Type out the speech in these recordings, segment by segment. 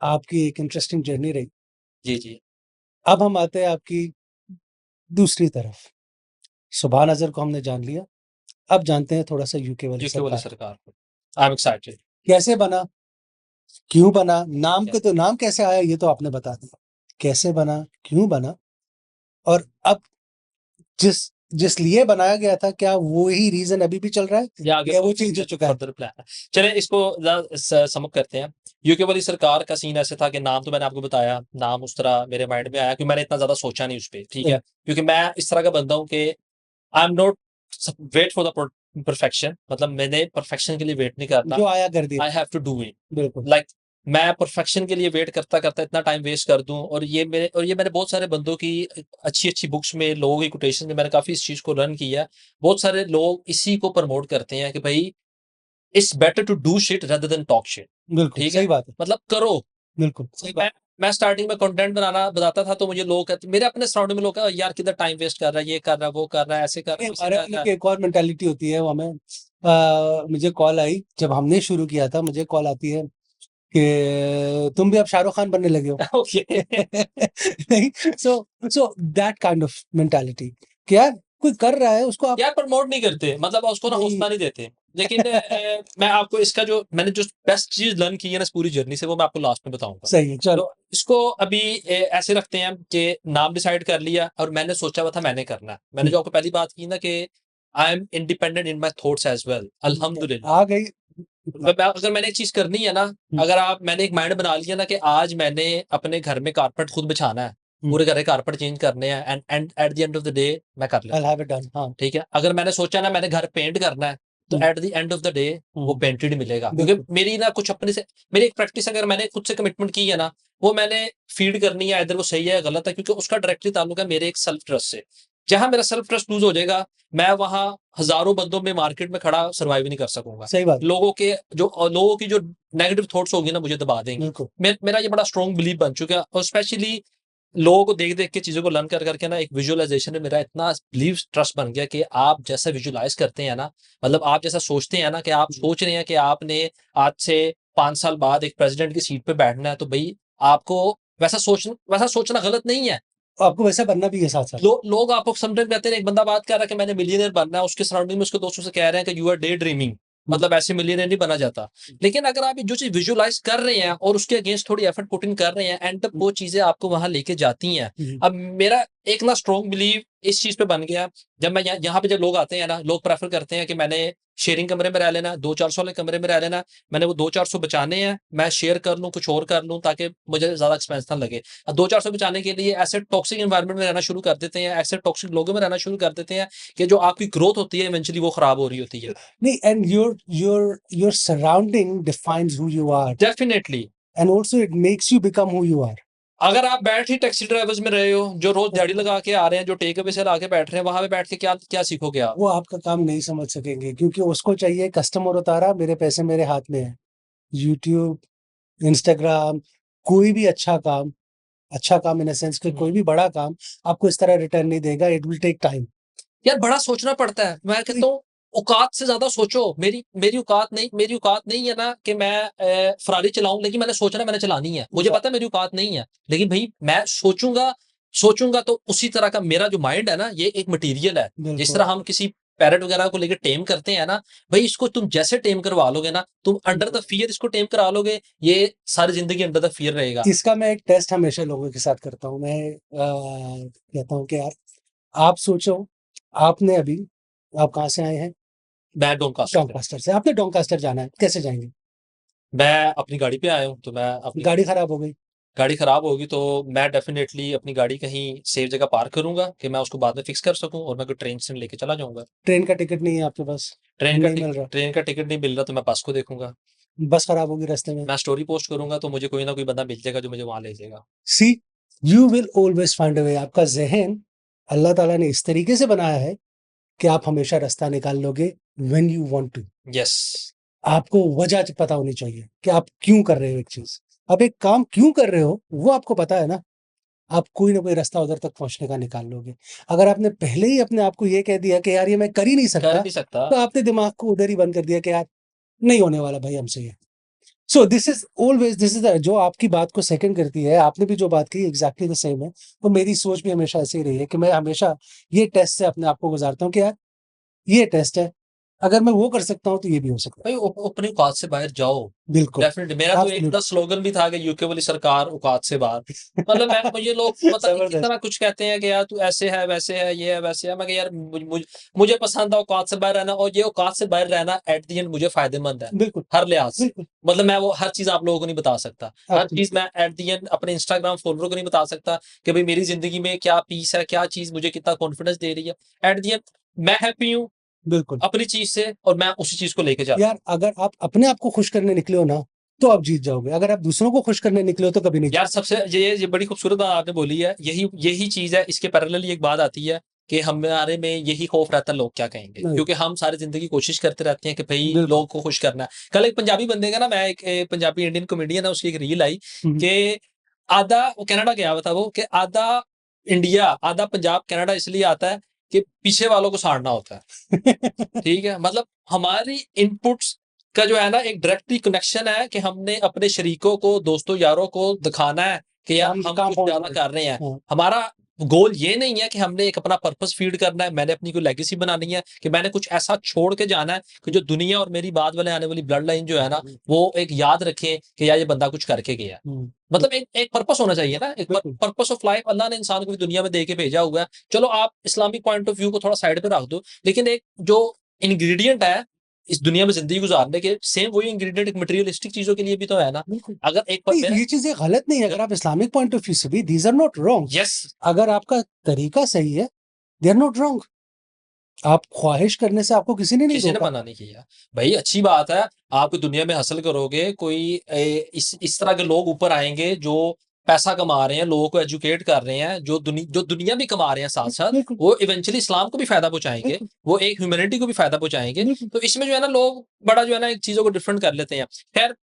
आपकी एक interesting journey रही। जी, जी। अब हम आते हैं आपकी दूसरी तरफ। सुबह नज़र को हमने जान लिया, अब जानते हैं थोड़ा-सा यूके वाली यूके वाली सरकार। सरकार को। I am excited. कैसे बना? क्यों बना? नाम या के तो नाम कैसे आया ये तो आपने बता दिया। कैसे बना? क्यों बना? और अब जिस जिस लिए बनाया गया था, क्या वो ही रीज़न अभी भी चल रहा है या आगे या वो चेंज हो चुका है? फर्दर प्लान है। चलिए इसको सम अप करते हैं। यूके वाली सरकार का सीन ऐसे था कि नाम तो मैंने आपको बताया, नाम उस तरह मेरे माइंड में आया क्योंकि मैंने इतना ज़्यादा सोचा नहीं उस पे, ठीक है? सही, क्योंकि मैं इस तरह का बंदा हूँ कि I am not wait for the perfection, मतलब मैंने परफेक्शन के लिए वेट नहीं करता। जो आया कर दिया। I have to do it. बिल्कुल, लाइक मैं परफेक्शन के लिए वेट करता करता इतना टाइम वेस्ट कर दूं, और ये मैंने बहुत सारे बंदों की अच्छी अच्छी बुक्स में, लोगों की कोटेशन में मैंने काफी इस चीज को लर्न किया है। बहुत सारे लोग इसी को प्रमोट करते हैं कि भाई it's better to do shit rather than talk shit. बिल्कुल, ठीक सही है, बात है। मतलब करो। बिल्कुल, सही बात। मैं स्टार्टिंग में कंटेंट बनाना बताता था तो मुझे लोग कहते, मेरे अपने सराउंडिंग में लोग कहते, यार किधर टाइम वेस्ट कर रहा है, ये कर रहा है, वो कर रहा है, ऐसे कर रहा नहीं, है, वैसे हमारे कर वाले रहा है। की एक और मेंटालिटी होती है, वो हमें मुझे कॉल आई जब हमने शुरू किया था, मुझे कॉल आती है कि तुम भी अब शाहरुख खान बनने लगे हो। ओके। नहीं, so that kind of mentality कि यार कोई कर रहा है उसको आप यार प्रमोट नहीं करते, मतलब उसको ना नहीं। हौसला नहीं देते। लेकिन मैं आपको इसका जो मैंने जो बेस्ट चीज लर्न की है ना इस पूरी जर्नी से, वो मैं आपको लास्ट में बताऊंगा। सही है, चलो। तो इसको अभी ऐसे रखते हैं कि नाम डिसाइड कर लिया और मैंने सोचा हुआ था मैंने करना है। मैंने हम्म, जो आपको पहली बात की ना कि I am independent in my thoughts as well, अल्हम्दुलिल्लाह। आ गई। अगर मैंने एक चीज करनी है ना, हम्म, अगर आप मैंने एक माइंड बना लिया ना कि आज मैंने अपने घर में कारपेट खुद बिछाना है, हम्म, पूरे घर के कारपेट चेंज करने हैं, and eight the end of the day मैं कर I'll लेता हूँ। have it done, हाँ। ठीक है, अगर मैंने सोचा ना मैंने घर पेंट करना है, तो hmm, at the end of the day वो हम्म, पेंटेड ही मिलेगा, क्योंकि बिल्कुल मेरी ना कुछ अपने से, मेरी एक प्रैक्टिस अगर मैंने खुद से कमिटमेंट की है ना, वो मैंने फीड करनी है, इधर वो सही है या गलत है, क्योंकि उसका डायरेक्टली ताल्लुक है मेरे एक सेल्फ ट्रस्ट से। जहां मेरा सेल्फ ट्रस्ट लूज हो जाएगा, मैं वहां हजारों बंदों में मार्केट में खड़ा सर्वाइव नहीं कर सकूंगा। सही बात। लोगों की जो नेगेटिव थॉट्स होगी ना मुझे दबा देंगी। बिल्कुल मेरा ये बड़ा स्ट्रॉन्ग बिलीव बन चुका है, और स्पेशली लोगों को देख देख के चीजों को लर्न कर करके ना एक विजुअलाइजेशन में मेरा इतना बिलीव ट्रस्ट बन गया कि आप जैसा विजुअलाइज करते हैं ना, मतलब आप जैसा सोचते हैं ना, कि आप सोच रहे हैं कि आपने आज से 5 साल बाद एक प्रेसिडेंट की सीट पे बैठना है, तो भाई आपको वैसा सोचना गलत नहीं है। आपको वैसा बनना भी है साथ साथ। लोग आपको समटाइम कहते हैं, एक बंदा बात कर रहा है कि मैंने मिलियनर बनना है, उसके सराउंडिंग में उसके दोस्तों से कह रहे हैं कि यू आर डे ड्रीमिंग, हम्म, मतलब ऐसे मिलियनर नहीं बना जाता। लेकिन अगर आप जो चीज विजुअलाइज कर रहे हैं और उसके अगेंस्ट थोड़ी एफर्ट पुट इन कर रहे हैं, एंड तक वो चीजें आपको वहां लेके जाती हैं। हम्म, अब मेरा एक ना स्ट्रॉन्ग बिलीव इस चीज पे बन गया, जब मैं यहाँ पे जब लोग आते हैं ना, लोग प्रेफर करते हैं कि मैंने शेयरिंग कमरे में रह लेना, 200-400 वाले कमरे में रह लेना, मैंने वो 200-400 बचाने हैं, मैं शेयर कर लूं, कुछ और कर लूं, ताकि मुझे ज्यादा एक्सपेंस ना लगे। 200-400 बचाने के लिए ऐसे टॉक्सिक एनवायरनमेंट में रहना शुरू कर देते हैं, ऐसे टॉक्सिक लोगों में रहना शुरू कर देते हैं कि जो आपकी ग्रोथ होती है इवेंचुअली वो खराब हो रही होती है। नहीं, and your surrounding defines who you are definitely. And also it makes you become who you are. अगर आप बैठ ही टैक्सी ड्राइवर्स में रहे हो, जो रोज दिहाड़ी लगा के आ रहे हैं, जो टेक अवे से ला के बैठ रहे हैं, वहां पे बैठ के क्या क्या सीखोगे आप? वो आपका काम नहीं समझ सकेंगे क्योंकि उसको चाहिए कस्टमर उतारा, मेरे पैसे मेरे हाथ में है। यूट्यूब, इंस्टाग्राम, कोई भी अच्छा काम इन द सेंस कि कोई भी बड़ा काम आपको इस तरह रिटर्न नहीं देगा। It will take time. यार बड़ा सोचना पड़ता है, मैं कहता हूँ औकात से ज्यादा सोचो। मेरी औकात नहीं है ना कि मैं फरारी चलाऊं, लेकिन मैंने सोचना, मैंने चलानी है, मुझे पता है मेरी औकात नहीं है, लेकिन भाई मैं सोचूंगा। सोचूंगा तो उसी तरह का मेरा जो माइंड है ना, ये एक मटेरियल है। जिस बिल्कुल। तरह हम किसी पैरेट वगैरह को लेकर टेम करते हैं ना, भाई इसको तुम जैसे टेम करवा लोगे ना, तुम अंडर द फियर इसको टेम करा लोगे, ये सारी जिंदगी अंडर द फियर रहेगा। इसका मैं एक टेस्ट हमेशा लोगों के साथ करता हूँ। मैं कहता हूँ कि यार आप सोचो, आपने अभी आप कहाँ से आए हैं? मैं डोनकास्टर से। डोंकास्टर से। आपने डोंकास्टर जाना है, कैसे जाएंगे? मैं अपनी गाड़ी पे आया हूँ, तो मैं अपनी गाड़ी खराब हो गई। गाड़ी खराब होगी तो मैं डेफिनेटली अपनी गाड़ी कहीं सेफ जगह पार्क करूंगा कि मैं उसको बाद में फिक्स कर सकूं, और मैं कोई ट्रेन से लेके चला जाऊंगा। ट्रेन का टिकट नहीं है आपके पास, नहीं मिल रहा। ट्रेन का टिकट नहीं मिल रहा तो मैं बस को देखूंगा। बस खराब होगी रास्ते में। मैं स्टोरी पोस्ट करूंगा तो मुझे कोई ना कोई बंदा मिल जाएगा जो मुझे वहां ले जाएगा। See, you will always find a way. आपका जहन अल्लाह ताला ने इस तरीके से बनाया है कि आप हमेशा रास्ता निकाल लोगे when you want to. Yes. आपको वजह पता होनी चाहिए कि आप क्यों कर रहे हो एक चीज। अब एक काम क्यों कर रहे हो वो आपको पता है ना, आप कोई ना कोई रास्ता उधर तक पहुंचने का निकाल लोगे। अगर आपने पहले ही अपने आप को ये कह दिया कि यार ये मैं कर ही नहीं कर सकता, नहीं सकता। तो आपने दिमाग को उधर ही बंद कर दिया कि यार नहीं होने वाला भाई हमसे ये। सो दिस इज जो आपकी बात को सेकंड करती है, आपने भी जो बात की एग्जैक्टली द सेम है। तो मेरी सोच भी हमेशा ऐसी ही रही है कि मैं हमेशा ये टेस्ट से अपने आप को गुजारता हूँ कि यार ये टेस्ट है, अगर मैं वो कर सकता हूँ तो ये भी हो सकता भाई अपनी औकात से बाहर जाओ। है। बिल्कुल, डेफिनेटली मेरा तो एक एब्सोल्युटली। ना स्लोगन भी था कि यूके वाली सरकार औकात से बाहर। मतलब मैं मुझे लोग मतलब जबरदस्त। इतना कुछ कहते हैं कि यार तू ऐसे है वैसे है ये है वैसे है, मैं कि यार मुझे पसंद है औकात से बाहर रहना, और ये औकात से बाहर रहना एट द एंड मुझे फायदेमंद है बिल्कुल, हर लिहाज से। बिल्कुल, मतलब मैं वो हर चीज आप लोगों को नहीं बता सकता, हर चीज एब्सोल्युटली। मैं एट द एंड अपने इंस्टाग्राम फॉलोअर को नहीं बता सकता कि भाई मेरी जिंदगी में क्या पीस है, क्या चीज मुझे कितना कॉन्फिडेंस दे रही है। एट द एंड मैं हैप्पी हूँ बिल्कुल। अपनी चीज से, और मैं उसी चीज को लेके जा। यार अगर आप अपने आप को खुश करने निकले हो ना, तो आप जीत जाओगे। अगर आप दूसरों को खुश करने निकले हो तो कभी नहीं यार जीत सबसे ये बड़ी खूबसूरत बात आपने बोली है, यही यही चीज है। इसके पैरेलल एक बात आती है कि हमारे में यही खौफ रहता है लोग क्या कहेंगे, नहीं, क्योंकि हम सारी जिंदगी कोशिश करते रहते हैं कि भाई बिल्कुल। लोगों को खुश करना है। कल एक पंजाबी बंदे का ना, मैं एक पंजाबी इंडियन कॉमेडियन है, उसकी एक रील आई हुँ, कि आधा वो कनाडा गया हुआ था, वो कि आधा इंडिया आधा पंजाब कनाडा इसलिए आता है कि पीछे वालों को साड़ना होता है। ठीक है, मतलब हमारी इनपुट्स का जो है ना एक डायरेक्टली कनेक्शन है कि हमने अपने शरीकों को, दोस्तों यारों को दिखाना है कि कि यार हम हम कहाँ कुछ पहुँच ज्यादा गए। कर रहे हैं। हाँ, हमारा गोल ये नहीं है कि हमने एक अपना पर्पस फीड करना है, मैंने अपनी कोई लेगेसी बनानी है, कि मैंने कुछ ऐसा छोड़ के जाना है कि जो दुनिया और मेरी बाद वाले आने वाली ब्लड लाइन जो है ना, वो एक याद रखें कि यार ये बंदा कुछ करके गया है। हुँ, मतलब एक एक पर्पस होना चाहिए ना, एक बिल्कुल। पर्पस ऑफ लाइफ अल्लाह ने इंसान को भी दुनिया में दे के भेजा हुआ है। चलो आप इस्लामिक पॉइंट ऑफ व्यू को थोड़ा साइड पे रख दो, लेकिन एक जो इंग्रेडिएंट है इस दुनिया में जिंदगी गुजारने के, सेम वही इंग्रेडिएंट एक मटेरियलिस्टिक चीजों के लिए भी तो है ना। बिल्कुल। अगर एक पर नहीं, मेरा ये चीज़ें गलत नहीं है, अगर आप इस्लामिक पॉइंट ऑफ व्यू से भी these are not wrong. Yes, अगर आपका तरीका सही है, दे आर नॉट रॉन्ग। आप ख्वाहिश करने से आपको किसी ने नहीं किसी ने रोका। मना नहीं किया। भाई अच्छी बात है, आप दुनिया में हासिल करोगे, कोई इस तरह के लोग ऊपर आएंगे जो पैसा कमा रहे हैं, लोगों को एजुकेट कर रहे हैं, जो दुनिया भी कमा रहे हैं साथ साथ, बिल्कुल, वो इवेंचुअली इस्लाम को भी फायदा पहुंचाएंगे, बिल्कुल, वो एक ह्यूमैनिटी को भी फायदा पहुंचाएंगे। बिल्कुल। तो इसमें जो है ना लोग बड़ा जो है ना एक चीजों को डिफरेंट कर लेते हैं। खैर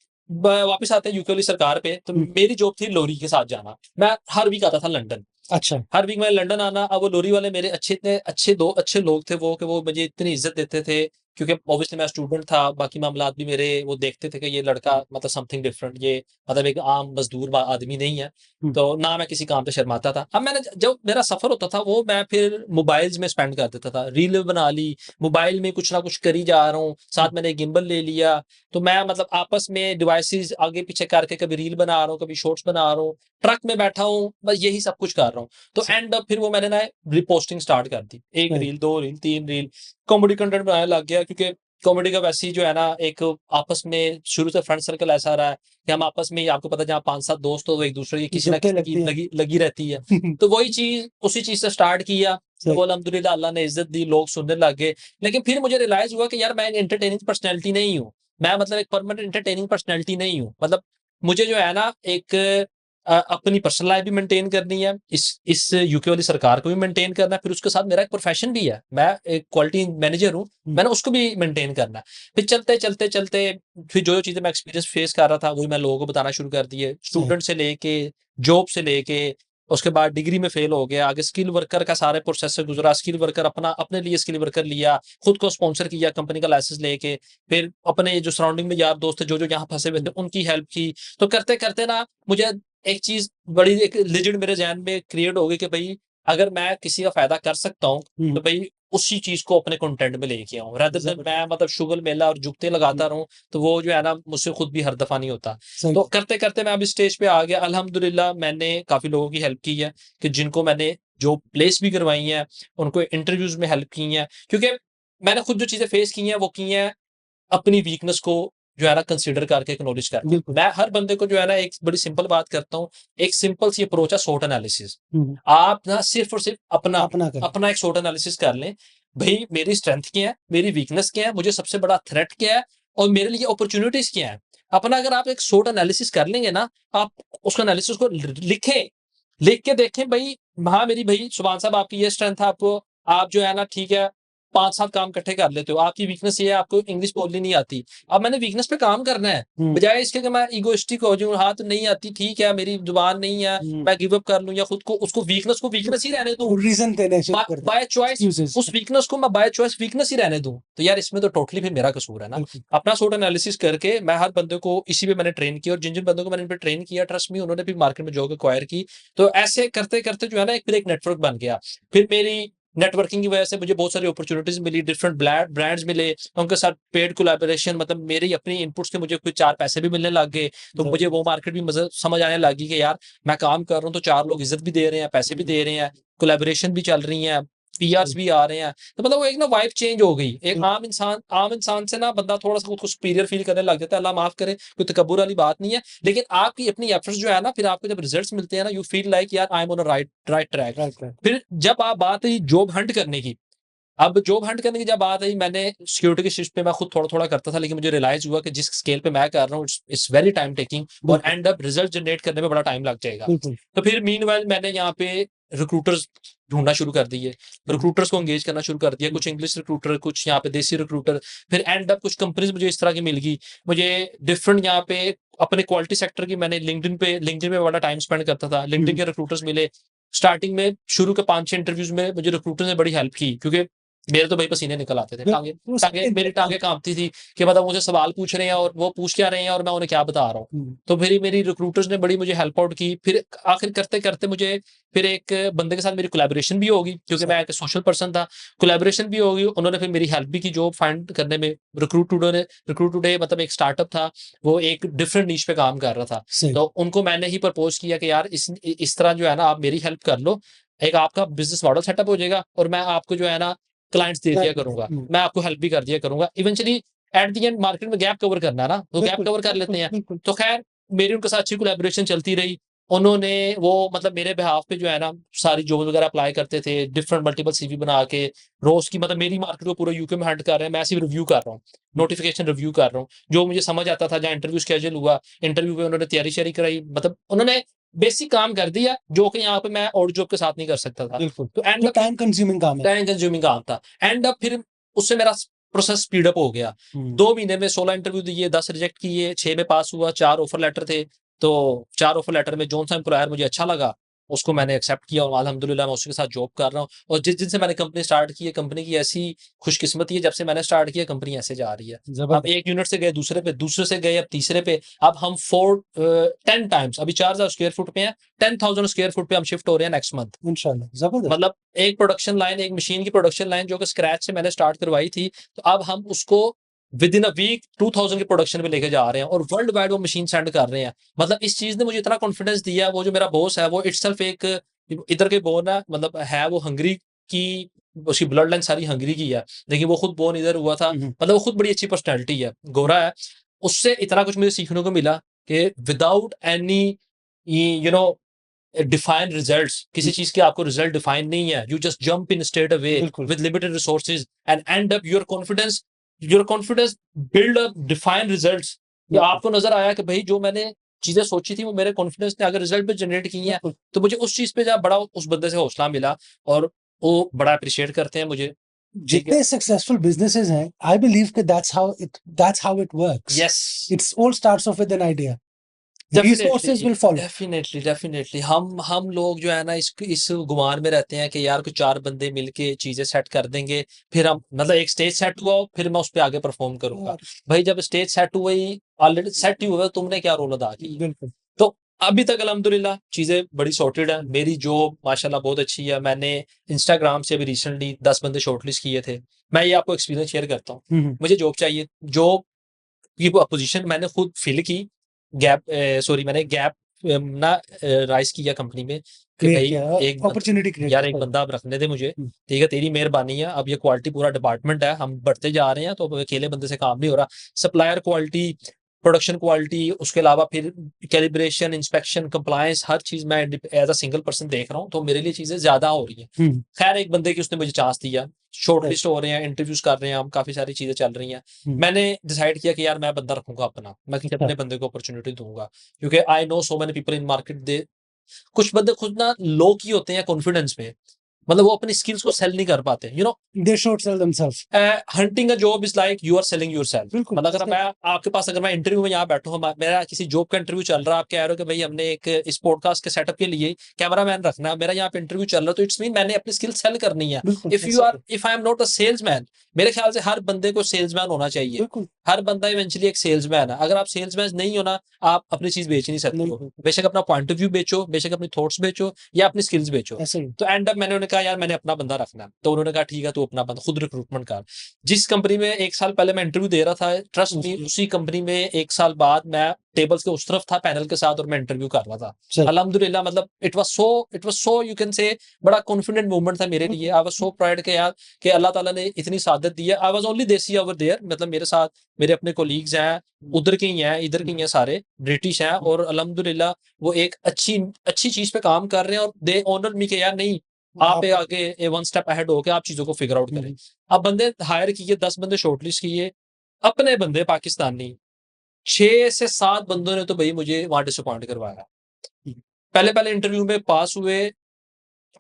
वापिस आते हैं यूके वाली सरकार पे, तो हुँ, मेरी जॉब थी लोरी के साथ जाना। मैं हर वीक आता था लंदन, अच्छा। हर वीक मैं लंदन आना। अब वो लोरी वाले मेरे अच्छे इतने अच्छे लोग थे वो, कि वो मुझे इतनी इज्जत देते थे, क्योंकि ऑब्वियसली मैं स्टूडेंट था, बाकी मामलात भी मेरे वो देखते थे कि ये लड़का मतलब समथिंग डिफरेंट, ये मतलब एक आम मजदूर आदमी नहीं है। हुँ, तो ना मैं किसी काम पे शर्माता था। अब मैंने जब मेरा सफर होता था वो मैं फिर मोबाइल्स में स्पेंड कर देता था, रील बना ली, मोबाइल में कुछ ना कुछ करी जा रहा हूँ, हुँ, साथ मैंने गिम्बल ले लिया। तो मैं मतलब आपस में डिवाइसेस आगे पीछे करके कभी रील बना रहा हूँ, कभी शॉर्ट्स बना रहा हूँ, ट्रक में बैठा हूँ, बस यही सब कुछ कर रहा हूँ। तो स एंड अप फिर वो मैंने ना रिपोस्टिंग स्टार्ट कर दी, 1 सही। Reel, 2 reel, 3 reel, comedy content बनाने लग गया, क्योंकि कॉमेडी का वैसे ही जो है ना एक आपस में शुरू से फ्रेंड सर्कल ऐसा रहा है कि हम आपस में ही, आपको पता है जहाँ 5-7 दोस्त हो, वो एक दूसरे की किसी ना जुगते किसी की लगती हैं। लगी लगी रहती है। तो वही चीज़ उसी चीज़ से स्टार्ट किया, तो सही। वो अल्हम्दुलिल्लाह अल्लाह ने इज़्ज़त दी, लोग सुनने लग गए। लेकिन फिर मुझे रियलाइज़ हुआ कि यार मैं एंटरटेनिंग पर्सनैलिटी नहीं हूँ। मैं मतलब एक परमानेंट एंटरटेनिंग पर्सनैलिटी नहीं हूँ। मतलब मुझे जो है ना एक अपनी पर्सनल लाइफ भी मेंटेन करनी है, इस यूके वाली सरकार को भी मेंटेन करना है, फिर उसके साथ मेरा एक प्रोफेशन भी है, मैं एक क्वालिटी मैनेजर हूँ, हुँ, मैंने उसको भी मेंटेन करना है। फिर चलते फिर जो चीजें मैं एक्सपीरियंस फेस कर रहा था वही मैं लोगों को बताना शुरू कर दिए, सही। स्टूडेंट से लेके जॉब से लेके, उसके बाद डिग्री में फेल हो गया, आगे स्किल वर्कर का सारे प्रोसेस से गुजरा, स्किल वर्कर अपना अपने लिए स्किल वर्कर लिया, खुद को स्पॉन्सर किया कंपनी का लाइसेंस लेके, फिर अपने जो सराउंडिंग में यार दोस्त थे जो यहाँ फंसे हुए थे हुँ, उनकी हेल्प की। तो करते करते ना मुझे एक चीज बड़ी एक लेजेंड मेरे ज़हन में क्रिएट हो गई कि भई अगर मैं किसी का फ़ायदा कर सकता हूँ, हुँ, तो भई उसी चीज़ को अपने कंटेंट में लेके आऊँ, रादर देन ज़बरदस्त। मैं मतलब शुगल मेला और जुगते हुँ, लगाता रहूँ, तो वो जो है ना मुझसे खुद भी हर दफ़ा नहीं होता। सही तो बात। करते-करते मैं अब इस स्टेज पे आ गया, अल्हम्दुलिल्लाह मैंने काफ़ी लोगों की हेल्प की है, कि जिनको मैंने जॉब प्लेस भी करवाई हैं, उनको इंटरव्यूज़ में हेल्प की हैं, क्योंकि मैंने खुद जो चीज़ें फेस की हैं, वो की हैं अपनी वीकनेस को जो है ना कंसीडर करके एक्नॉलेज करके। बिल्कुल। मैं हर बंदे को जो है ना एक बड़ी सिंपल बात करता हूँ, एक सिंपल सी अप्रोच है SWOT एनालिसिस। हुँ, हुँ, आप ना सिर्फ़ और सिर्फ़ अपना, अपना करें। अपना एक SWOT एनालिसिस कर लें। भई मेरी स्ट्रेंथ क्या है? मेरी वीकनेस क्या है? मुझे सबसे बड़ा थ्रेट क्या है? और मेरे लिए अपॉर्च्युनिटीज़ क्या है? अपना अगर आप एक SWOT एनालिसिस कर लेंगे ना, आप उस एनालिसिस को लिखें, लिख के देखें भई, हाँ, मेरी भई सुभान साहब आपकी ये स्ट्रेंथ है, आपको आप जो है ना ठीक है, 5-7 काम इकट्ठे कर लेते हो। आपकी वीकनेस ये है आपको इंग्लिश बोलनी नहीं आती। अब मैंने वीकनेस पे काम करना है, बजाय इसके कि मैं इगोइस्टिक हो जाऊँ, हाँ, तो नहीं आती ठीक है, मेरी जुबान नहीं है, मैं गिव अप कर लूँ या खुद को उसको वीकनेस ही रहने दूँ। रीज़न देने शुरू कर दो, बाय चॉइस एक्सक्यूज़ेज़। उस वीकनेस को मैं बाय चॉइस वीकनेस ही रहने दूँ। तो यार इसमें तो टोटली फिर मेरा कसूर है ना। बिल्कुल। अपना SWOT एनालिसिस करके मैं हर बंदे को इसी पे मैंने ट्रेन किया और जिन-जिन बंदों को मैंने इन पे ट्रेन किया ट्रस्ट मी उन्होंने भी मार्केट में जॉब एक्वायर की। तो ऐसे करते-करते जो है ना फिर एक नेटवर्क बन गया। फिर मेरी नेटवर्किंग की वजह से मुझे बहुत सारी अपॉर्च्युनिटीज़ मिली, डिफरेंट ब्रांड्स मिले, उनके साथ पेड कोलैबोरेशन मतलब मेरी अपनी इनपुट्स के मुझे कुछ 4 पैसे भी मिलने लग गए। तो मुझे वो मार्केट भी मज़ा समझ आने लगी कि यार मैं काम कर रहा हूँ तो 4 लोग इज़्ज़त भी दे रहे हैं, पैसे भी दे रहे हैं, कोलैबोरेशन भी चल रही हैं, पीआर्स भी आ रहे हैं। तो मतलब वो एक ना वाइब चेंज हो गई। एक आम इंसान से ना बंदा थोड़ा-सा खुद को सुपीरियर फील करने लग जाता है। अल्लाह माफ़ करे, कोई तकब्बुर वाली बात नहीं है। लेकिन आपकी अपनी एफर्ट्स जो है ना फिर आपको जब रिजल्ट्स मिलते हैं ना, यू फील लाइक यार I am on a right track. Right. फिर जब आप बात आई जॉब हंट करने की, अब जॉब हंट करने की जब बात आई, मैंने सिक्योरिटी की शिफ्ट पे मैं खुद थोड़ा-थोड़ा करता था, लेकिन मुझे रियलाइज़ हुआ कि जिस स्केल पे मैं कर रहा हूँ, इट्स वेरी टाइम टेकिंग और बिल्कुल, एंड अप रिजल्ट जनरेट करने में बड़ा टाइम लग जाएगा। बिल्कुल। तो फिर मीनवाइल मैंने यहाँ पे रिक्रूटर्स ढूँढना शुरू कर दिए। रिक्रूटर्स को एंगेज करना शुरू कर दिया। कुछ इंग्लिश रिक्रूटर, कुछ यहाँ पे देसी रिक्रूटर। फिर एंड अप कुछ कंपनीज़ मुझे इस तरह की मिल गई। मुझे डिफरेंट यहाँ पे अपने क्वालिटी सेक्टर की मैंने लिंक्डइन पे बड़ा टाइम स्पेंड करता था। लिंक्डइन के रिक्रूटर्स मिले। स्टार्टिंग में शुरू के 5-6 इंटरव्यूज़ में मुझे रिक्रूटर ने बड़ी हेल्प की क्योंकि मेरे तो भाई पसीने निकल आते थे। टाँगें वो टाँगें मेरी टाँगें काँपती थी कि मतलब मुझे सवाल पूछ रहे हैं और वो पूछ क्या रहे हैं और मैं उन्हें क्या बता रहा हूँ। तो फिर मेरी रिक्रूटर्स ने बड़ी मुझे हेल्प आउट की। फिर आखिर करते-करते मुझे फिर एक बंदे के साथ मेरी कोलैबोरेशन भी होगी क्योंकि मैं एक सोशल पर्सन था। कोलैबोरेशन भी होगी, उन्होंने फिर मेरी हेल्प भी की जॉब फाइंड करने में। रिक्रूट टुडे मतलब एक स्टार्टअप था, वो एक डिफरेंट नीश पे काम कर रहा था। सही। तो उनको मैंने ही प्रपोज़ किया कि यार इस तरह जो है ना आप मेरी हेल्प कर लो। एक आपका बिज़नेस मॉडल सेटअप हो जाएगा और मैं आपको जो है ना क्लाइंट्स दे दिया करूँगा। मैं आपको हेल्प भी कर दिया करूँगा। Eventually at the and market में गैप कवर करना है ना, तो गैप बिल्कुल, कवर कर लेते बिल्कुल, हैं। बिल्कुल। तो खैर मेरी उनके साथ अच्छी कोलैबोरेशन चलती रही। उन्होंने वो मतलब मेरे बिहाफ़ पे जो है ना सारी जॉब वगैरह अप्लाई करते थे, डिफरेंट मल्टीपल सीवी बना के, रोज़ की मतलब मेरी मार्केट को पूरा यूके में हंट कर रहे हैं, मैं सिर्फ रिव्यू कर रहा हूँ, नोटिफ़िकेशन रिव्यू कर रहा हूँ। जो मुझे समझ आता था, जहाँ इंटरव्यू शेड्यूल हुआ, इंटरव्यू पे उन्होंने तैयारी-शैयारी कराई, मतलब उन्होंने बेसिक काम कर दिया, जो कि यहाँ पे मैं और जॉब के साथ नहीं कर सकता था। बिल्कुल, तो एंड जो अप टाइम कंज्यूमिंग काम है। टाइम कंज्यूमिंग काम था। एंड अप फिर उससे मेरा प्रोसेस स्पीड अप हो गया। 2 महीने में 16 इंटरव्यू दिए, 10 रिजेक्ट किए, 6 में पास हुआ, 4 ऑफर लेटर थे। तो 4 ऑफर लेटर में जौन-सा एम्प्लॉयर मुझे अच्छा लगा, उसको मैंने एक्सेप्ट किया और अल्हम्दुलिल्लाह मैं उसी के साथ जॉब कर रहा हूँ। और जिस दिन से मैंने कंपनी स्टार्ट की है, कंपनी की ऐसी खुशकिस्मती है, जब से मैंने स्टार्ट किया, कंपनी ऐसे जा रही है। अब ज़बरदस्त। 1 यूनिट से गए दूसरे पे, दूसरे से गए अब तीसरे पे, अब हम 10 टाइम्स अभी 4000 स्क्वायर फुट पे हैं, 10,000 स्क्वायर फुट पे हम शिफ्ट हो रहे हैं नेक्स्ट मंथ। इंशाल्लाह, ज़बरदस्त। मतलब एक प्रोडक्शन लाइन, एक मशीन की प्रोडक्शन लाइन जो कि स्क्रैच से मैंने स्टार्ट करवाई थी, तो अब हम उसको विद इन अ वीक 2000 की प्रोडक्शन पे लेके जा रहे हैं और वर्ल्ड वाइड वो मशीन सेंड कर रहे हैं। मतलब इस चीज़ ने मुझे इतना कॉन्फिडेंस दिया, वो जो मेरा बॉस है, वो इटसेल्फ एक इधर के बोर्न है, मतलब है वो हंगरी की, उसकी ब्लड लाइन सारी हंगरी की है। लेकिन वो खुद बोर्न इधर हुआ था, मतलब वो खुद बड़ी अच्छी पर्सनैलिटी है, गोरा है। उससे इतना कुछ मुझे सीखने को मिला कि without any you know define results, किसी चीज के आपको रिजल्ट डिफाइन नहीं है, you just jump in straight away बिल्कुल। With limited resources and end up your confidence build up define results. कि बिल्कुल, आपको नजर आया कि भाई जो मैंने चीजें सोची थी वो मेरे कॉन्फिडेंस ने अगर रिजल्ट पे जनरेट की हैं, बिल्कुल। तो मुझे उस चीज पे जब बड़ा उस बंदे से हौसला मिला और वो बड़ा अप्रिशिएट करते हैं मुझे। ठीक है। जितने सक्सेसफुल बिज़नेसेस हैं, आई बिलीव कि that's how it works. Yes. It's all starts of with an idea. Resources definitely, will follow. Definitely हम लोग जो है ना इस गुमान में रहते हैं कि यार कुछ 4 बंदे मिलके चीज़ें सेट कर देंगे, फिर हम मतलब एक स्टेज सेट हुआ हो, फिर मैं उस पे आगे परफ़ॉर्म करूँगा। भाई जब स्टेज सेट हुई, ऑलरेडी सेट ही हुआ है, तुमने क्या रोल अदा की है? बिल्कुल। तो अभी तक अल्हम्दुलिल्लाह चीज़ें बड़ी सॉर्टेड हैं। मेरी जॉब माशाल्लाह बहुत अच्छी है। मैंने इंस्टाग्राम से अभी रिसेंटली 10 बंदे शॉर्टलिस्ट किए थे। मैं ये आपको एक्सपीरियंस शेयर करता हूँ। मुझे जॉब चाहिए, जॉब की पोजीशन मैंने खुद फिल की। मैंने गैप राइज़ किया कंपनी में कि क्रिएट भई किया, एक बंद अपॉर्च्युनिटी क्रिएट यार की, एक सॉरी। बंदा अब रखने दे मुझे, ठीक है? तेरी मेहरबानी है, अब ये क्वालिटी पूरा डिपार्टमेंट है, हम बढ़ते जा रहे हैं, तो अब अकेले बंदे से काम नहीं हो रहा। सप्लायर क्वालिटी, प्रोडक्शन क्वालिटी, उसके अलावा फिर कैलिब्रेशन, इंस्पेक्शन, कंप्लायंस हर चीज़ मैं एज़ अ सिंगल पर्सन देख रहा हूँ, तो मेरे लिए चीज़ें ज़्यादा हो रही हैं। खैर एक बंदे की उसने मुझे चांस दिया, शॉर्टलिस्ट हो रहे हैं, इंटरव्यूज़ कर रहे हैं हम, काफ़ी सारी चीज़ें चल रही हैं। मैंने डिसाइड किया कि यार मैं बंदा रखूँगा अपना, मैं किसी अपने बंदे को अपॉर्च्युनिटी दूँगा। क्योंकि I know so many people in market they कुछ बंदे खुद ना लो की होते हैं कॉन्फिडेंस में। मतलब वो अपनी स्किल्स को सेल नहीं कर पाते, you know. They should sell themselves. Hunting a job is like you are selling yourself. बिल्कुल, मतलब अगर ऐसे मैं आपके पास, अगर मैं इंटरव्यू में यहाँ बैठूं, मेरा किसी जॉब का इंटरव्यू चल रहा है, आप कह रहे हो कि भाई हमने एक इस पॉडकास्ट के सेटअप के लिए कैमरामैन रखना है, मेरा यहाँ पे इंटरव्यू चल रहा है, तो इट्स मीन मैंने अपनी स्किल सेल करनी है। बिल्कुल, if you are, if I am not a salesman, मेरे ख्याल से हर बंदे को सेल्समैन होना चाहिए। बिल्कुल, हर बंदा इवेंचुअली एक सेल्समैन है। अगर आप सेल्समैन नहीं हो ना, आप अपनी चीज बेच नहीं सकते नहीं, हो। बेशक अपना पॉइंट ऑफ व्यू बेचो, बेशक अपनी थॉट्स बेचो, या अपनी स्किल्स बेचो। ऐसे ही। तो एंड अप मैंने उन्हें कहा यार मैंने अपना बंदा रखना है, तो उन्होंने कहा ठीक है तू अपना बंदा खुद रिक्रूटमेंट कर। जिस कंपनी में 1 साल पहले मैं इंटरव्यू दे रहा था, ट्रस्ट मी, उसी कंपनी में 1 साल बाद मैं टेबल्स के उस तरफ था पैनल के साथ, और मैं इंटरव्यू कर रहा था। सही। अल्हम्दुलिल्लाह, मतलब it was so you can say बड़ा कॉन्फिडेंट मोमेंट था मेरे लिए। आई वाज सो प्राउड के यार कि अल्लाह ताला ने इतनी सादत दी है। आई वाज ओनली देसी ओवर देयर, मतलब मेरे साथ मेरे अपने कोलीग्स हैं, उधर के ही हैं, इधर के ही हैं, सारे ब्रिटिश हैं, और अल्हम्दुलिल्लाह वो एक अच्छी अच्छी चीज पे काम कर रहे हैं, और दे ऑनर मी के यार नहीं, आप आगे 1 स्टेप अहेड होके आप चीजों को फिगर आउट करें। अब बंदे हायर किए, 10 बंदे शॉर्टलिस्ट किए, अपने बंदे पाकिस्तानी, 6 से 7 बंदों ने तो भाई मुझे वहां डिसअपॉइंट करवाया। पहले पहले इंटरव्यू में पास हुए,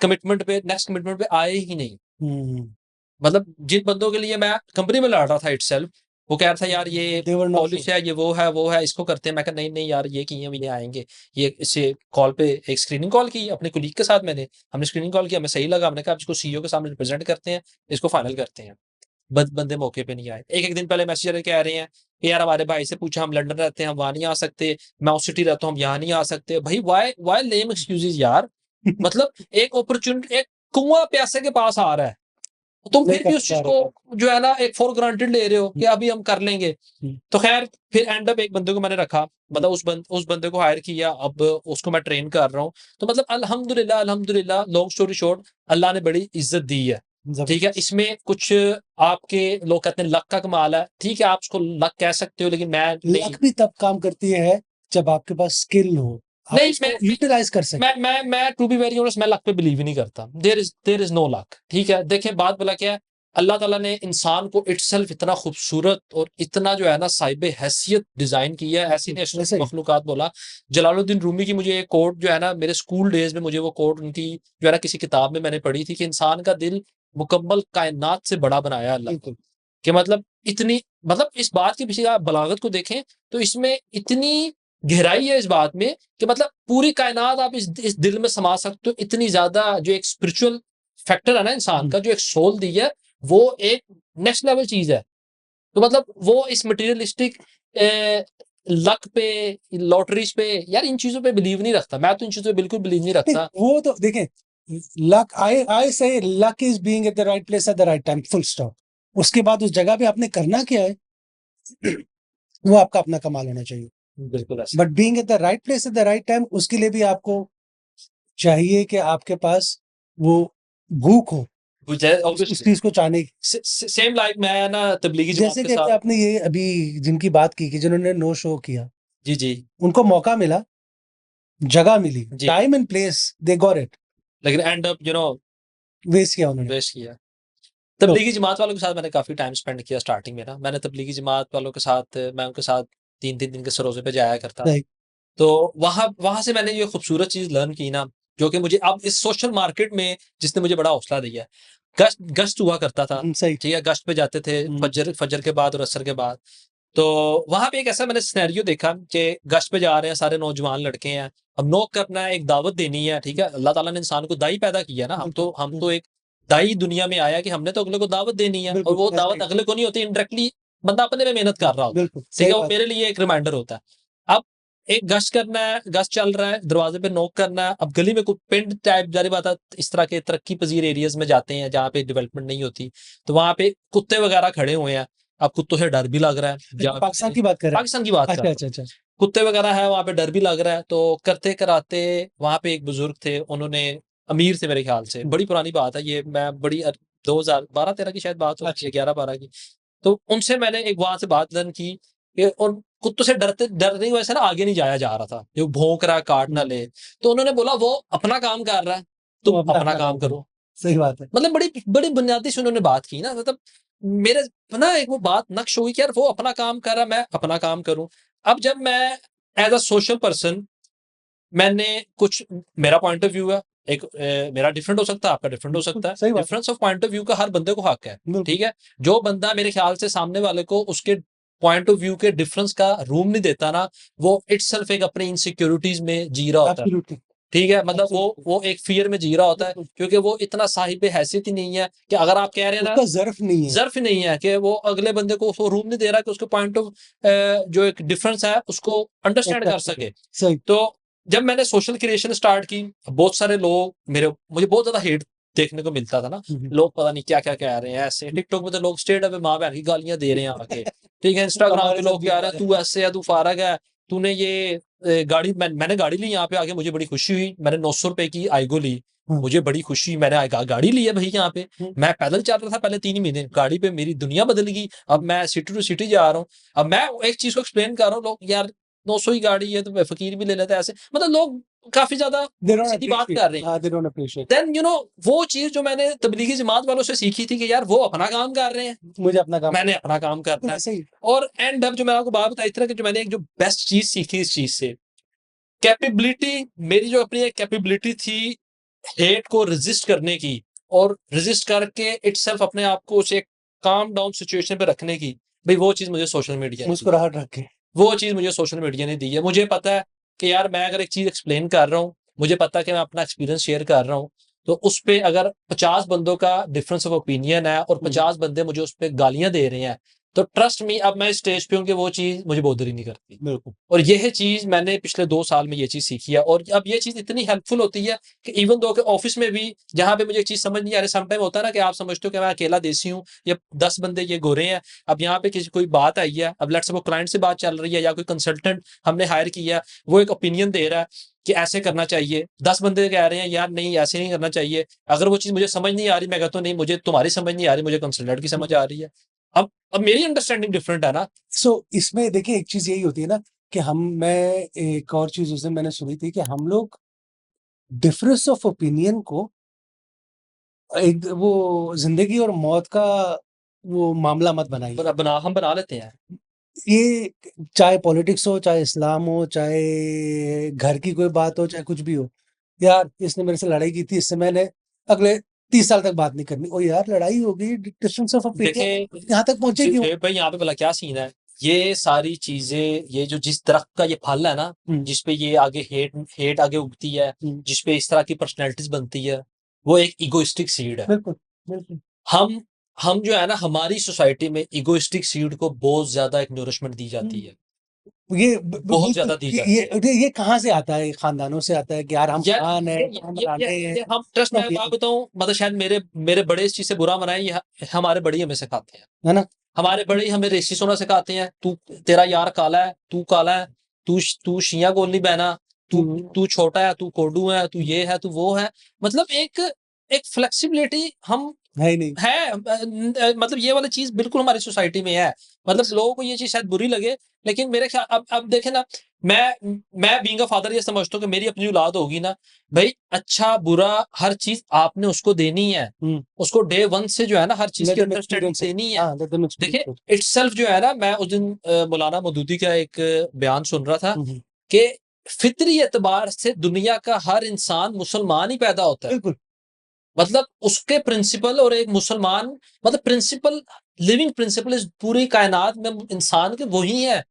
कमिटमेंट पे, नेक्स्ट कमिटमेंट पे आए ही नहीं। मतलब जिन बंदों के लिए मैं कंपनी में लड़ रहा था इटसेल्फ, वो कह रहा था यार ये They were not polish sure. है, ये वो है, इसको करते हैं। मैं कहा नहीं नहीं यार, ये किए हुए ये आएंगे। ये इससे कॉल पे एक स्क्रीनिंग कॉल की अपने कुलीग के साथ, हमने स्क्रीनिंग कॉल किया, हमें सही लगा, हमने कहा इसको सीईओ के सामने रिप्रेजेंट करते हैं, इसको फाइनल करते हैं। बंदे मौके पे नहीं आए। एक दिन पहले मैसेज कह रहे हैं कि यार हमारे भाई से पूछा, हम लंदन रहते हैं, हम वहां नहीं आ सकते, मैं उस सिटी रहता हूँ, हम यहाँ नहीं आ सकते। भाई वाई वाई लेम एक्सक्यूजेज यार। मतलब एक अपॉर्चुनिटी, एक कुआं प्यासे के पास आ रहा है, तुम नहीं फिर भी कर उस पा चीज रहे को जो है ना एक फॉर ग्रांटेड ले रहे हो कि अभी हम कर लेंगे। तो खैर फिर एंड अप एक बंदे को मैंने रखा, मतलब उस बंदे को हायर किया, अब उसको मैं ट्रेन कर रहा हूँ। तो मतलब अल्हम्दुलिल्लाह अल्हम्दुलिल्लाह, लॉन्ग स्टोरी शॉर्ट, अल्लाह ने बड़ी इज्जत दी है। ठीक है, जबरदस्त। इसमें कुछ आपके लोग कहते हैं लक का कमाल है, ठीक है आप उसको लक कह सकते हो, लेकिन मैं नहीं। लक भी तब काम करती है जब आपके पास स्किल हो, आप नहीं उसको यूटिलाइज कर सकें। मैं टू बी वेरी ऑनेस्ट, मैं लक पे बिलीव ही नहीं करता। There is no luck. ठीक है, देखें बात बोला क्या है, अल्लाह ताला ने इंसान को इटसेल्फ इतना खूबसूरत और इतना जो है ना साहिब हैसियत डिजाइन की है, ऐसी ने अशरफ वैसे ही। मखलूकात बोला। जलालुद्दीन रूमी की मुझे एक कोट जो है ना, मेरे स्कूल डेज में मुझे वो कोट उनकी जो है ना किसी किताब में मैंने पढ़ी थी, कि इंसान का दिल मुकम्मल कायनात से बड़ा बनाया अल्लाह ने। बिल्कुल। कि मतलब इतनी, मतलब इस बात के पीछे आप बलागत को देखें तो इसमें इतनी गहराई है इस बात में, कि मतलब पूरी कायनात आप इस दिल में समा सकते हो। इतनी ज्यादा जो एक स्पिरिचुअल फैक्टर है ना इंसान का, जो एक सोल दी है, वो एक नेक्स्ट लेवल चीज है। तो मतलब वो इस मटेरियलिस्टिक लक पे, लॉटरीज पे, यार इन चीजों पे बिलीव नहीं रखता। मैं तो इन चीजों पे बिल्कुल बिलीव नहीं नहीं, रखता। वो तो देखें, लक, आई से luck is being at the right place at the right time, full stop. उसके बाद उस जगह पे आपने करना क्या है, वो आपका अपना कमाल होना चाहिए। बिल्कुल ऐसे। But being at the right place at the right time, उसके लिए भी आपको चाहिए कि आपके पास वो भूख हो उस चीज को चाहने की। सेम लाइक मैं ना तबलीगी जमात जैसे के कि अभी साथ। आपने ये अभी जिनकी बात की कि जिन्होंने नो शो किया, जी जी उनको मौका मिला, जगह मिली, जी। Time and place, they got it, लेकिन एंड अप वेस्ट किया उन्होंने। वेस्ट किया। तो तबलीगी जमात वालों के साथ मैंने काफ़ी टाइम स्पेंड किया स्टार्टिंग में ना। मैंने तबलीगी जमात वालों के साथ, मैं उनके साथ 3-3 दिन के सरोज़े पे जाया करता। सही। तो वहाँ वहाँ से मैंने ये खूबसूरत चीज़ लर्न की ना, जो कि मुझे अब इस सोशल मार्केट में जिसने मुझे बड़ा हौसला दिया है। गश्त गश्त हुआ करता था, सही। ठीक है? गश्त पे जाते थे फज्र फज्र के बाद और असर के बाद। तो वहाँ पे एक ऐसा मैंने सिनेरियो देखा कि गश्त पे जा रहे हैं सारे नौजवान लड़के हैं। अब नॉक करना है, एक दावत देनी है, ठीक है? अल्लाह ताला ने इंसान को दाई पैदा किया ना, बिल्कुल। हम तो एक दाई दुनिया में आया कि हमने तो अगले को दावत देनी है, और बिल्कुल वो ऐसे दावत ही। अगले को नहीं होती, इनडायरेक्टली बंदा अपने में मेहनत कर रहा होता है, बिल्कुल ठीक सही है? वो बात। मेरे लिए एक रिमाइंडर होता है। अब एक गश्त करना है, गश्त चल रहा है, दरवाजे पे नॉक करना है। अब गली में कुछ पिंड टाइप, ज़ाहिर बात है, इस तरह के तरक्की पजीर एरियाज में जाते हैं जहाँ पे डेवलपमेंट नहीं होती, तो वहाँ पे कुत्ते वगैरह खड़े हुए हैं। अब कुत्तों से डर भी लग रहा है, अच्छा, पाकिस्तान की बात कर रहे पाकिस्तान की बात हैं। कर अच्छा रहा हूँ। अच्छा अच्छा। कुत्ते वगैरह है वहाँ पे, डर भी लग रहा है। तो करते कराते वहाँ पे एक बुजुर्ग थे, उन्होंने, अमीर थे मेरे ख्याल से, बड़ी पुरानी बात है ये, मैं बड़ी 2012-13 की शायद बात हो, अच्छा। 11-12 की। तो उनसे मैंने एक वहां से बात लर्न की कि, और कुत्तों से डरने की वजह से ना आगे नहीं जाया जा रहा था, जो भौंक रहा है काट ना ले। तो उन्होंने बोला वो अपना काम कर रहा है, तुम तुम अपना अपना अपना काम काम करो। करो। सही बात है। मतलब बड़ी बड़ी बुनियादी से उन्होंने बात की ना, मतलब मेरे ना एक वो बात नक्श हुई कि यार वो अपना काम कर रहा, मैं अपना काम करूं। अब जब मैं एज अ सोशल पर्सन, मैंने कुछ, मेरा पॉइंट ऑफ व्यू है, एक मेरा डिफरेंट हो सकता है, आपका डिफरेंट हो बिल्कुल, सकता है। सही बात है। Difference of point of view का हर बंदे को हक है, बिल्कुल, ठीक है? जो बंदा मेरे ख्याल से सामने वाले को उसके पॉइंट ऑफ व्यू के डिफरेंस का रूम नहीं देता ना, वो इटसेल्फ एक अपनी इनसिक्योरिटीज में जी रहा होता है, एब्सोल्युटली, ठीक है? मतलब एब्सोल्युटली, वो एक फ़ियर में जी रहा होता है, बिल्कुल। क्योंकि वो इतना साहिब हैसियत ही नहीं है कि अगर आप कह रहे हैं ना, उसका ज़र्फ़ नहीं है। ज़र्फ़ ही नहीं है कि वो अगले बंदे को वो रूम नहीं दे रहा कि उसके पॉइंट ऑफ जो एक डिफरेंस है उसको अंडरस्टैंड कर एक्सेप्ट करें, सके। सही। तो जब मैंने सोशल क्रिएशन स्टार्ट की, बहुत सारे लोग मुझे बहुत ज़्यादा हेट देखने को मिलता था ना। हुँ, हुँ। लोग पता नहीं क्या-क्या कह रहे हैं ऐसे। टिकटॉक पे तो लोग स्ट्रेट अवे माँ-बहन की गालियाँ दे रहे हैं आके, ठीक है? इंस्टाग्राम हमारे पे साथ लोग भी कह हुआ रहे हैं है। तू ऐसे है, तू फारग है, तूने ये गाड़ी मैंने गाड़ी ली यहाँ पे आके, मुझे बड़ी खुशी हुई। मैंने ₹900 की आइगो ली, हाँ, मुझे बड़ी खुशी, मैंने गाड़ी ली है भई यहाँ पे। हुँ, मैं पैदल चल रहा था पहले 3 महीने, गाड़ी पे मेरी दुनिया बदल गई। अब हुँ। मैं सिटी टू सिटी जा रहा हूँ। अब मैं एक चीज़ को एक्सप्लेन कर रहा हूँ, लोग यार 900 की गाड़ी है तो फ़कीर भी ले लेता है ऐसे। मतलब लोग काफ़ी ज़्यादा दे डोंट सीधी बात एप्रिशिएट, कर रहे हैं। हाँ, दे डोंट एप्रिशिएट। देन वो चीज़ जो मैंने तबलीगी जमात वालों से सीखी थी कि यार वो अपना काम कर रहे हैं, मुझे अपना काम मैंने अपना काम बिल्कुल करना है। ऐसे ही। और एंड अब जो मैं आपको बात बताई थी ना कि जो मैंने एक जो बेस्ट चीज़ सीखी इस चीज़ से, कैपेबिलिटी, मेरी जो अपनी एक कैपेबिलिटी थी हेट को रेज़िस्ट करने की, और रेज़िस्ट करके इटसेल्फ अपने आप को उस एक काम डाउन सिचुएशन पे रखने की, भई वो चीज़ मुझे सोशल मीडिया ने दी है। मुस्कुराहट रख के। वो चीज़ मुझे सोशल मीडिया ने दी है। मुझे पता है कि यार मैं अगर एक चीज़ एक्सप्लेन कर रहा हूँ, मुझे पता है कि मैं अपना एक्सपीरियंस शेयर कर रहा हूँ, तो उस पे अगर 50 बंदों का डिफरेंस ऑफ ओपिनियन है और हुँ, हुँ, 50 बंदे मुझे उस पे गालियाँ दे रहे हैं, तो ट्रस्ट मी अब मैं इस स्टेज पे हूँ कि वो चीज़ मुझे बॉदर ही नहीं करती। बिल्कुल। और यह चीज़ मैंने पिछले 2 साल में ये चीज़ सीखी है, और अब ये चीज़ इतनी हेल्पफुल होती है कि इवन दो कि ऑफ़िस में भी जहाँ पे मुझे एक चीज़ समझ नहीं आ रही, सम टाइम होता है ना कि आप समझते हो कि मैं अकेला देसी हूँ, या 10 बंदे ये गोरे हैं। अब यहाँ पे किसी कोई बात आई है, अब लेट्स सपोज़ क्लाइंट से बात चल रही है या कोई कंसल्टेंट हमने हायर किया है, वो एक ओपिनियन दे रहा है कि ऐसे करना चाहिए। 10 बंदे कह रहे हैं यार नहीं ऐसे नहीं करना चाहिए। अगर वो चीज़ मुझे समझ नहीं आ रही, मैं कहता हूँ नहीं मुझे तुम्हारी समझ नहीं आ रही, मुझे कंसल्टेंट की हुँ। समझ आ रही है। अब मेरी अंडरस्टैंडिंग डिफरेंट है ना। सो इसमें देखिए एक चीज़ यही होती है ना कि मैं एक और चीज़ उस दिन मैंने सुनी थी कि हम लोग डिफरेंस ऑफ ओपिनियन को एक वो ज़िंदगी और मौत का वो मामला मत बनाइए। हम बना लेते हैं। ये चाहे पॉलिटिक्स हो, चाहे इस्लाम हो, चाहे घर की कोई बात हो, चाहे कुछ भी हो। यार इसने मेरे से लड़ाई की थी, इससे मैंने अगले 30 साल तक बात नहीं करनी। ओह यार लड़ाई हो गई, डिफरेंस ऑफ ओपिनियन देखें यहाँ तक पहुँचे क्यों? भाई यहाँ पे भला क्या सीन है, ये सारी चीजें, ये जो जिस दरख्त का ये फल है ना, हुँ, जिस पे ये आगे हेट हेट आगे उगती है, हुँ, जिस पे इस तरह की पर्सनैलिटीज बनती है, वो एक इगोइस्टिक सीड है। बिल्कुल, बिल्कुल। हम हम जो है ना, हमारी सोसाइटी में इगोइस्टिक सीड को बहुत ज्यादा एक नरिशमेंट दी जाती हुँ। है, ये ब ब बहुत बिल्कुल ज्यादा दी जाती है। ये कहाँ से आता है? ये खानदानों से आता है कि यार हम यार खान हैं, तो हम राणे हैं। ये हम ट्रस्ट, मैं तो ये बात बताऊं, मतलब शायद मेरे मेरे बड़े इस चीज से बुरा मनाए, ये हमारे बड़े ही हमें सिखाते हैं। है ना? हमारे बड़े ही हमें रेसिस्ट होना सिखाते हैं। तू, तेरा यार काला है, तू काला है, तू शिया गोल नहीं बहना, तू हुँ, तू छोटा है, तू कोडू है, तू ये है, तू वो है। मतलब एक एक फ्लेक्सिबिलिटी हम है ही नहीं। है, मतलब ये वाली चीज बिल्कुल हमारी सोसाइटी में है। मतलब लोगों को ये चीज शायद बुरी लगे, लेकिन मेरे ख्याल अब देखे ना, मैं बीइंग अ फादर ये समझता हूँ कि मेरी अपनी औलाद होगी ना, भाई अच्छा बुरा हर चीज आपने उसको देनी है, हुँ, उसको डे वन से जो है ना हर चीज लेट की देम अंडरस्टैंडिंग एक्सपीरियंस इट। देनी है। हाँ, लेट देम देखिए एक्सपीरियंस इट। इटसेल्फ जो है ना, मैं उस दिन मौलाना मौदूदी का एक बयान सुन रहा था हुँ, हुँ, कि फितरी एतबार से दुनिया का हर इंसान मुसलमान ही पैदा होता है। बिल्कुल। मतलब उसके प्रिंसिपल, और एक मुसलमान, मतलब प्रिंसिपल, लिविंग प्रिंसिपल इस पूरी कायनात में इंसान के वही है।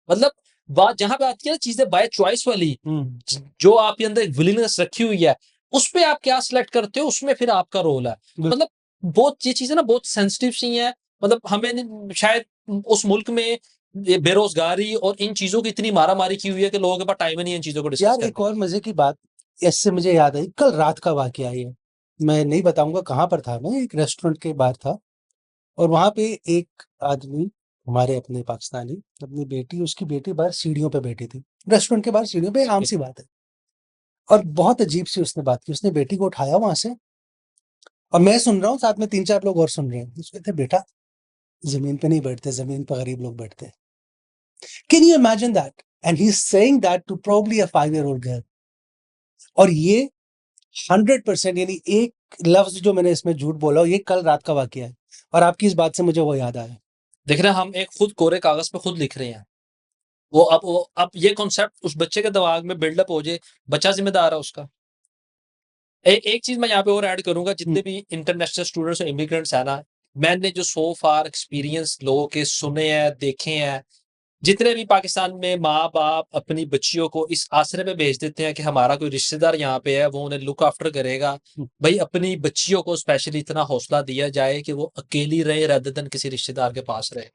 मतलब बात जहां पे आती है ना चीजें बाय चॉइस वाली, हुँ, जो आपके अंदर एक विलीनेस रखी हुई है, उस पे आप क्या सिलेक्ट करते हो, उसमें फिर आपका रोल है। बिल मतलब बहुत ये चीजें ना बहुत सेंसिटिव सी हैं। मतलब हमें शायद उस मुल्क में ये बेरोजगारी और इन चीजों की इतनी मारा मारी की हुई है कि लोगों के पास टाइम ही नहीं है इन चीजों को डिस्कस यार एक करने और का। मज़े की बात इससे मुझे याद आई, कल रात का वाक़या है ये। मैं नहीं बताऊँगा कहाँ पर था मैं, एक रेस्टोरेंट के बाहर था और वहाँ पे एक आदमी हमारे अपने पाकिस्तानी, अपनी बेटी उसकी बेटी बाहर सीढ़ियों पे बैठी थी। रेस्टोरेंट के बाहर सीढ़ियों पे ओके। आम-सी बात है और बहुत अजीब-सी उसने बात की। उसने बेटी को उठाया वहाँ से और मैं सुन रहा हूँ, साथ में 3-4 लोग और सुन रहे हैं। उसको कहते, "बेटा, ज़मीन पे नहीं बैठते, ज़मीन पे गरीब लोग बैठते हैं।" Can you imagine that? And he is saying that to probably a 5 year old girl और ये 100% यानी एक लफ्ज़ जो मैंने इसमें झूठ बोला हो, ये कल रात का वाक़या है और आपकी इस बात से मुझे वो याद आया। देख रहे हैं, हम एक खुद कोरे कागज पे खुद लिख रहे हैं। वो अब ये कॉन्सेप्ट उस बच्चे के दिमाग में बिल्डअप हो जाए, बच्चा जिम्मेदार है उसका। एक चीज़ मैं यहाँ पे और ऐड करूँगा, हुँ। जितने भी इंटरनेशनल स्टूडेंट्स और इमिग्रेंट्स हैं ना, मैंने जो सो फार एक्सपीरियंस लोगों के सुने हैं, देखे हैं, जितने भी पाकिस्तान में माँ-बाप अपनी बच्चियों को इस आसरे में भेज देते हैं कि हमारा कोई रिश्तेदार यहाँ पे है, वो उन्हें लुक आफ्टर करेगा। हुँ। भई अपनी बच्चियों को स्पेशली इतना हौसला दिया जाए कि वो अकेली रहे रादर देन किसी रिश्तेदार के पास रहे।